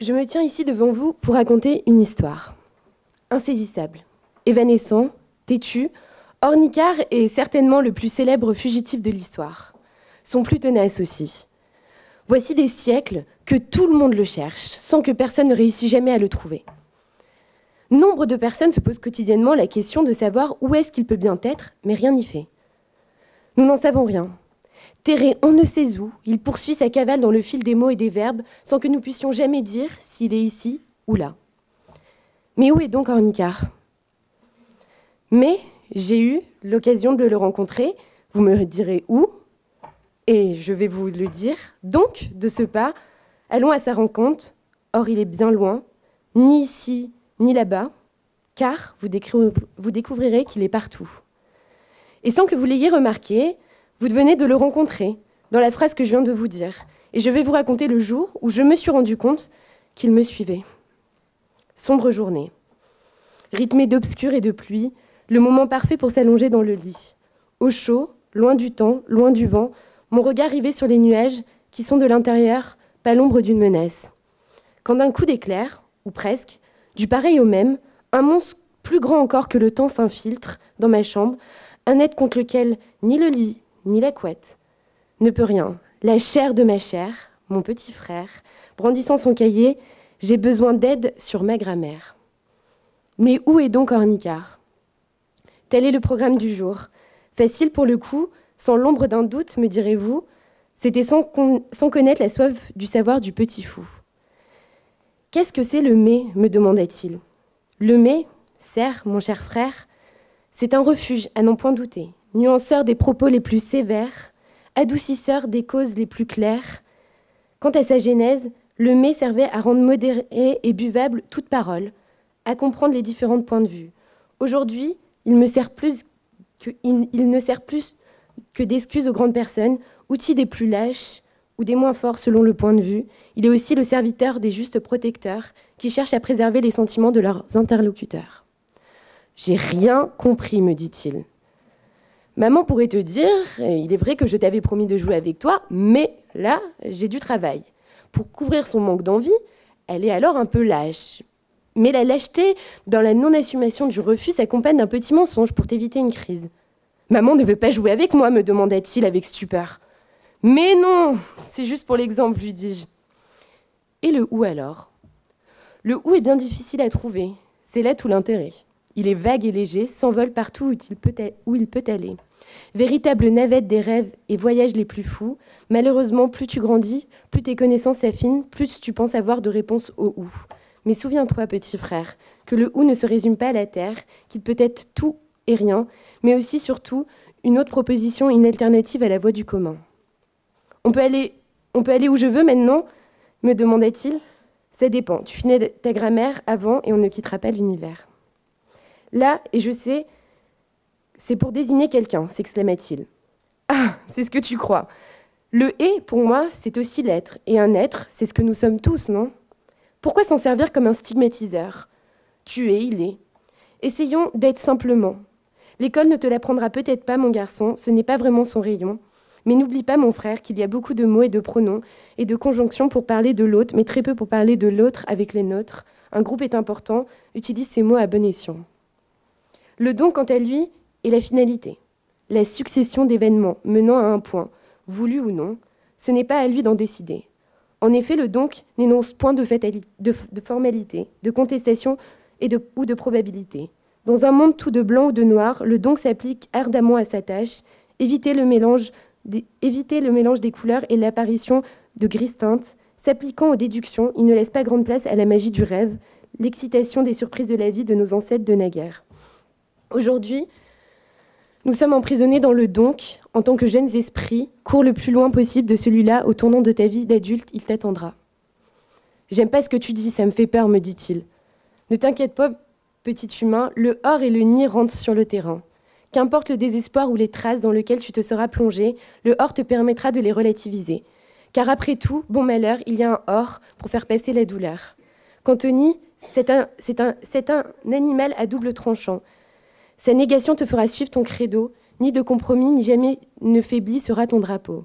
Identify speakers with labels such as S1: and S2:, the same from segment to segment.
S1: Je me tiens ici devant vous pour raconter une histoire. Insaisissable, évanescent, têtu, Ornicart est certainement le plus célèbre fugitif de l'histoire. Son plus tenace aussi. Voici des siècles que tout le monde le cherche, sans que personne ne réussisse jamais à le trouver. Nombre de personnes se posent quotidiennement la question de savoir où est-ce qu'il peut bien être, mais rien n'y fait. Nous n'en savons rien. Terré on ne sait où, il poursuit sa cavale dans le fil des mots et des verbes, sans que nous puissions jamais dire s'il est ici ou là. Mais où est donc Ornicart ? Mais j'ai eu l'occasion de le rencontrer, vous me direz où, et je vais vous le dire. Donc, de ce pas, allons à sa rencontre. Or, il est bien loin, ni ici, ni là-bas, car vous découvrirez qu'il est partout. Et sans que vous l'ayez remarqué, vous venez de le rencontrer dans la phrase que je viens de vous dire. Et je vais vous raconter le jour où je me suis rendu compte qu'il me suivait. Sombre journée, rythmée d'obscur et de pluie, le moment parfait pour s'allonger dans le lit. Au chaud, loin du temps, loin du vent, mon regard rivé sur les nuages qui sont de l'intérieur, pas l'ombre d'une menace. Quand d'un coup d'éclair, ou presque, du pareil au même, un monstre plus grand encore que le temps s'infiltre dans ma chambre, un être contre lequel ni le lit, ni la couette ne peut rien. La chair de ma chair, mon petit frère, brandissant son cahier, j'ai besoin d'aide sur ma grammaire. Mais où est donc Ornicart ? Tel est le programme du jour. Facile pour le coup, sans l'ombre d'un doute, me direz-vous, c'était sans connaître la soif du savoir du petit fou. Qu'est-ce que c'est le mais ? Me demanda-t-il. Le mais, certes, mon cher frère, c'est un refuge à n'en point douter, nuanceur des propos les plus sévères, adoucisseur des causes les plus claires. Quant à sa genèse, le mais servait à rendre modérée et buvable toute parole, à comprendre les différents points de vue. Aujourd'hui, il ne sert plus que d'excuse aux grandes personnes, outil des plus lâches ou des moins forts selon le point de vue. Il est aussi le serviteur des justes protecteurs qui cherchent à préserver les sentiments de leurs interlocuteurs. « J'ai rien compris, me dit-il. Maman pourrait te dire, il est vrai que je t'avais promis de jouer avec toi, mais là, j'ai du travail. Pour couvrir son manque d'envie, elle est alors un peu lâche. Mais la lâcheté, dans la non-assumation du refus, s'accompagne d'un petit mensonge pour t'éviter une crise. Maman ne veut pas jouer avec moi, me demanda-t-il avec stupeur. Mais non, c'est juste pour l'exemple, lui dis-je. Et le où alors ? Le où est bien difficile à trouver. C'est là tout l'intérêt. Il est vague et léger, s'envole partout où il peut aller. Véritable navette des rêves et voyages les plus fous, malheureusement, plus tu grandis, plus tes connaissances s'affinent, plus tu penses avoir de réponses au où. Mais souviens-toi, petit frère, que le où ne se résume pas à la terre, qu'il peut être tout et rien, mais aussi, surtout, une autre proposition, une alternative à la voie du commun. On peut aller où je veux maintenant ? Me demanda-t-il. Ça dépend. Tu finis ta grammaire avant et on ne quittera pas l'univers. Là, et je sais, c'est pour désigner quelqu'un, s'exclama-t-il. Ah, c'est ce que tu crois. Le « et », pour moi, c'est aussi l'être. Et un être, c'est ce que nous sommes tous, non ? Pourquoi s'en servir comme un stigmatiseur ? Tu es, il est. Essayons d'être simplement. L'école ne te l'apprendra peut-être pas, mon garçon, ce n'est pas vraiment son rayon. Mais n'oublie pas, mon frère, qu'il y a beaucoup de mots et de pronoms et de conjonctions pour parler de l'autre, mais très peu pour parler de l'autre avec les nôtres. Un groupe est important, utilise ces mots à bon escient. Le don, quant à lui, est la finalité. La succession d'événements menant à un point, voulu ou non, ce n'est pas à lui d'en décider. En effet, le donc n'énonce point de formalité, de contestation ou de probabilité. Dans un monde tout de blanc ou de noir, le donc s'applique ardemment à sa tâche, éviter le mélange des couleurs et l'apparition de grises teintes. S'appliquant aux déductions, il ne laisse pas grande place à la magie du rêve, l'excitation des surprises de la vie de nos ancêtres de naguère. Aujourd'hui, nous sommes emprisonnés dans le donc, en tant que jeunes esprits, cours le plus loin possible de celui-là, au tournant de ta vie d'adulte, il t'attendra. J'aime pas ce que tu dis, ça me fait peur, me dit-il. Ne t'inquiète pas, petit humain, le hors et le nid rentrent sur le terrain. Qu'importe le désespoir ou les traces dans lesquelles tu te seras plongé, le hors te permettra de les relativiser. Car après tout, bon malheur, il y a un hors pour faire passer la douleur. Qu'Anthony, c'est un animal à double tranchant. Sa négation te fera suivre ton credo, ni de compromis, ni jamais ne faibli sera ton drapeau.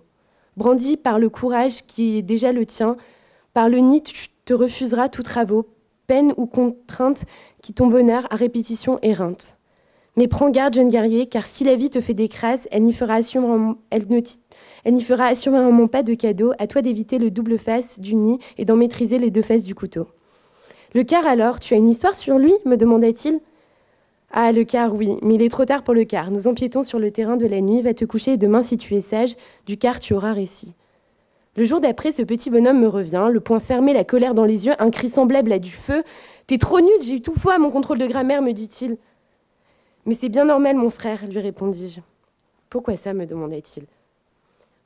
S1: Brandi par le courage qui est déjà le tien, par le nid, te refusera tout travaux, peine ou contrainte qui ton bonheur à répétition éreinte. Mais prends garde, jeune guerrier, car si la vie te fait des crasses, elle n'y fera assurément pas de cadeau, à toi d'éviter le double face du nid et d'en maîtriser les deux faces du couteau. Le quart alors, tu as une histoire sur lui me demanda-t-il. Ah, le quart, oui, mais il est trop tard pour le quart. Nous empiétons sur le terrain de la nuit, va te coucher et demain, si tu es sage, du quart tu auras récit. Le jour d'après, ce petit bonhomme me revient, le poing fermé, la colère dans les yeux, un cri semblable à du feu. « T'es trop nul, j'ai eu tout faux à mon contrôle de grammaire, me dit-il. »« Mais c'est bien normal, mon frère, lui répondis-je. »« Pourquoi ça ?» me demanda-t-il.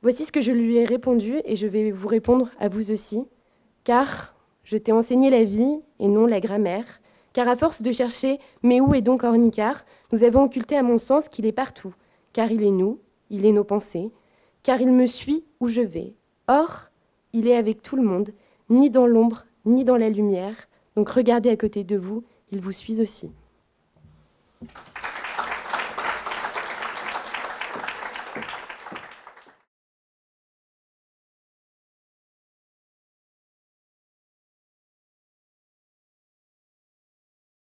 S1: Voici ce que je lui ai répondu et je vais vous répondre à vous aussi. Car je t'ai enseigné la vie et non la grammaire. Car à force de chercher « mais où est donc Ornicart ?» nous avons occulté à mon sens qu'il est partout. Car il est nous, il est nos pensées. Car il me suit où je vais. Or, il est avec tout le monde, ni dans l'ombre, ni dans la lumière. Donc regardez à côté de vous, il vous suit aussi.